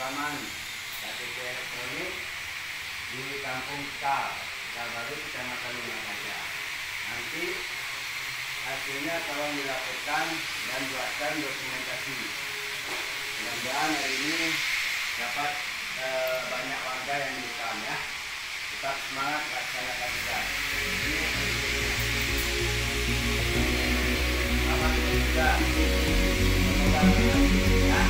rekaman KTP elektronik di Kampung Kal Baru, Kecamatan Lumajang. Nanti hasilnya tolong dilaporkan dan buatkan dokumentasi. Mudah-mudahan hari ini dapat banyak warga yang direkam ya. Tetap semangat laksanakan tugas. Selamat bertugas. Semoga berhasil ya.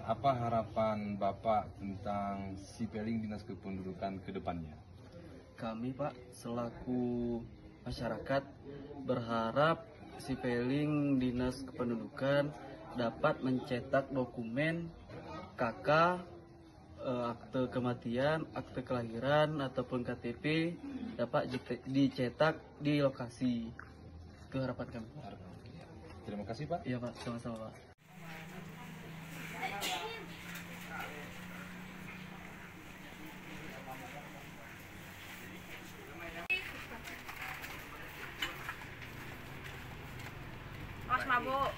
Apa harapan Bapak tentang Sipeling Dinas Kependudukan ke depannya? Kami Pak selaku masyarakat berharap Sipeling Dinas Kependudukan dapat mencetak dokumen KK, akte kematian, akte kelahiran ataupun KTP dapat dicetak di lokasi. Itu harapan kami Pak. Terima kasih Pak. Iya Pak, sama-sama Pak. Mas mabuk.